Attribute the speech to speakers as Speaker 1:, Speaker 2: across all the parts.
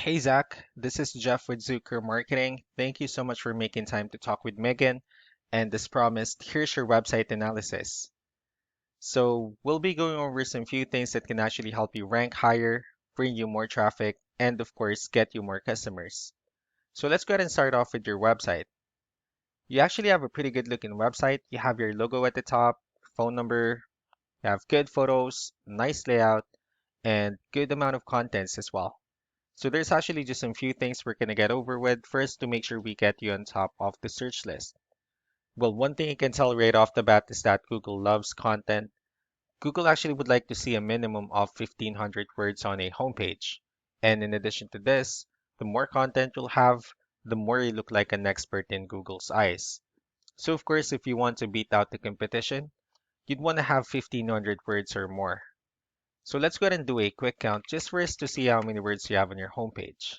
Speaker 1: Hey Zach, this is Jeff with Zucker Marketing. Thank you so much for making time to talk with Megan. And as promised, here's your website analysis. So we'll be going over some few things that can actually help you rank higher, bring you more traffic, and of course, get you more customers. So let's go ahead and start off with your website. You actually have a pretty good looking website. You have your logo at the top, phone number, you have good photos, nice layout, and good amount of contents as well. So there's actually just some few things we're gonna get over with first to make sure we get you on top of the search list. Well, one thing you can tell right off the bat is that Google loves content. Google actually would like to see a minimum of 1,500 words on a homepage. And in addition to this, the more content you'll have, the more you look like an expert in Google's eyes. So of course, if you want to beat out the competition, you'd want to have 1,500 words or more. So let's go ahead and do a quick count just for us to see how many words you have on your homepage.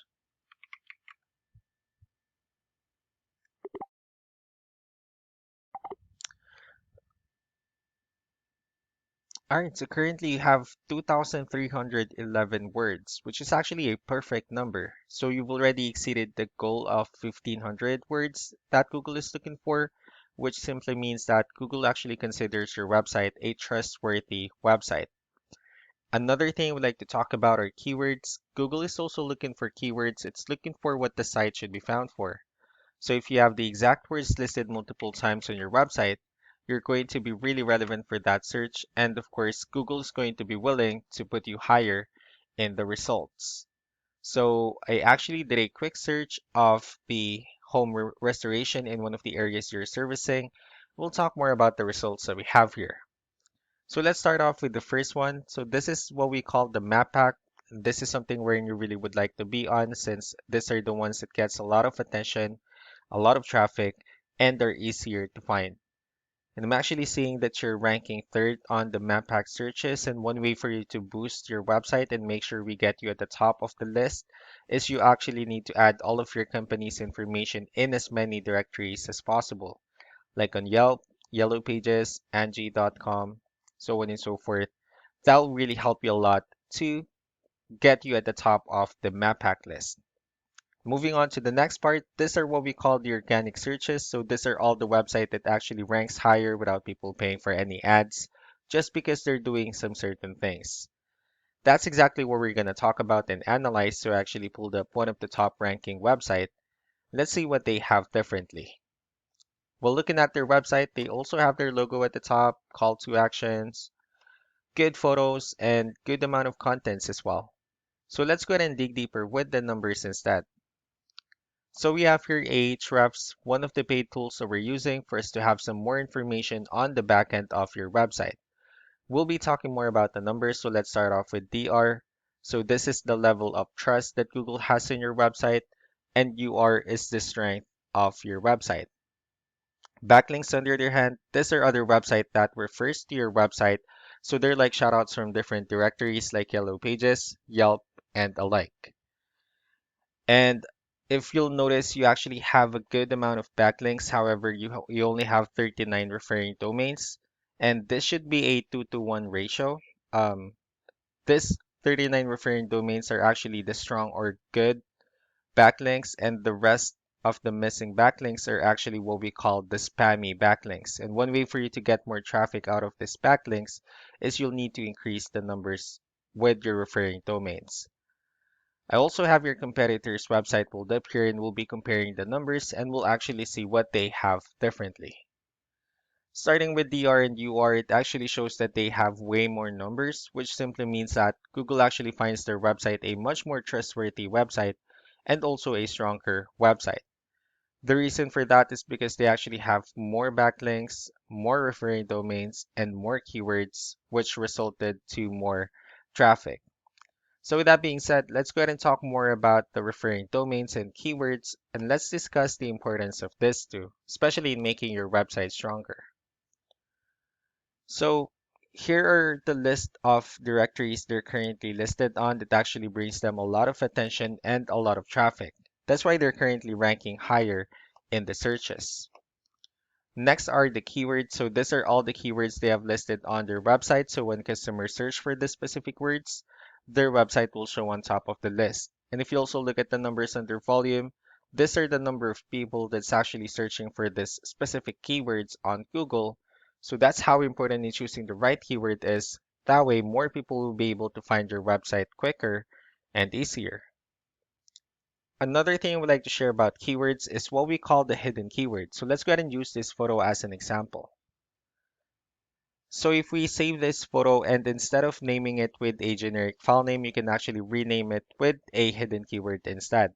Speaker 1: All right, so currently you have 2,311 words, which is actually a perfect number. So you've already exceeded the goal of 1,500 words that Google is looking for, which simply means that Google actually considers your website a trustworthy website. Another thing we'd like to talk about are keywords. Google is also looking for keywords. It's looking for what the site should be found for. So if you have the exact words listed multiple times on your website, you're going to be really relevant for that search. And of course, Google is going to be willing to put you higher in the results. So I actually did a quick search of the home restoration in one of the areas you're servicing. We'll talk more about the results that we have here. So let's start off with the first one. So this is what we call the map pack. This is something where you really would like to be on since these are the ones that gets a lot of attention, a lot of traffic, and they're easier to find. And I'm actually seeing that you're ranking third on the map pack searches. And one way for you to boost your website and make sure we get you at the top of the list is you actually need to add all of your company's information in as many directories as possible, like on Yelp, Yellow Pages, Angie.com, so on and so forth. That'll really help you a lot to get you at the top of the map pack list. Moving on to the next part, these are what we call the organic searches. So these are all the website that actually ranks higher without people paying for any ads, just because they're doing some certain things. That's exactly what we're going to talk about and analyze. So I actually pulled up one of the top ranking website. Let's see what they have differently. Well, looking at their website, they also have their logo at the top, call to actions, good photos, and good amount of contents as well. So let's go ahead and dig deeper with the numbers instead. So we have here Ahrefs, one of the paid tools that we're using for us to have some more information on the back end of your website. We'll be talking more about the numbers, so let's start off with DR. So this is the level of trust that Google has in your website, and UR is the strength of your website. Backlinks, on the other hand, these are other websites that refers to your website, so they're like shoutouts from different directories like Yellow Pages, Yelp, and alike. And if you'll notice, you actually have a good amount of backlinks. However, you only have 39 referring domains, and this should be a 2-to-1 ratio. Um, this 39 referring domains are actually the strong or good backlinks, and the rest of the missing backlinks are actually what we call the spammy backlinks. And one way for you to get more traffic out of these backlinks is you'll need to increase the numbers with your referring domains. I also have your competitor's website pulled up here and we'll be comparing the numbers and we'll actually see what they have differently. Starting with DR and UR, it actually shows that they have way more numbers, which simply means that Google actually finds their website a much more trustworthy website and also a stronger website. The reason for that is because they actually have more backlinks, more referring domains, and more keywords, which resulted to more traffic. So with that being said, let's go ahead and talk more about the referring domains and keywords, and let's discuss the importance of this too, especially in making your website stronger. So here are the list of directories they're currently listed on that actually brings them a lot of attention and a lot of traffic. That's why they're currently ranking higher in the searches. Next are the keywords. So these are all the keywords they have listed on their website. So when customers search for the specific words, their website will show on top of the list. And if you also look at the numbers under volume, these are the number of people that's actually searching for this specific keywords on Google. So that's how important in choosing the right keyword is. That way, more people will be able to find your website quicker and easier. Another thing I would like to share about keywords is what we call the hidden keyword. So let's go ahead and use this photo as an example. So if we save this photo and instead of naming it with a generic file name, you can actually rename it with a hidden keyword instead.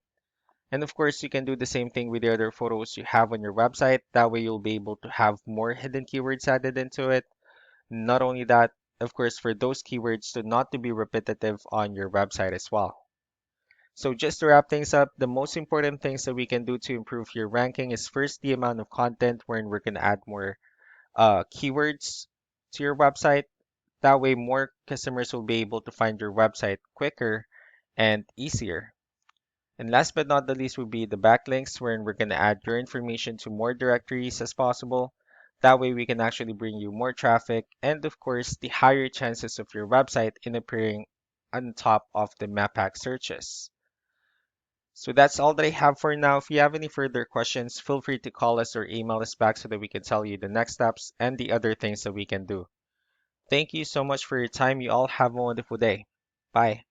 Speaker 1: And of course, you can do the same thing with the other photos you have on your website. That way you'll be able to have more hidden keywords added into it. Not only that, of course, for those keywords to not to be repetitive on your website as well. So just to wrap things up, the most important things that we can do to improve your ranking is first the amount of content wherein we're going to add more keywords to your website. That way more customers will be able to find your website quicker and easier. And last but not the least would be the backlinks, wherein we're going to add your information to more directories as possible. That way we can actually bring you more traffic and of course the higher chances of your website in appearing on top of the map pack searches. So that's all that I have for now. If you have any further questions, feel free to call us or email us back so that we can tell you the next steps and the other things that we can do. Thank you so much for your time. You all have a wonderful day. Bye.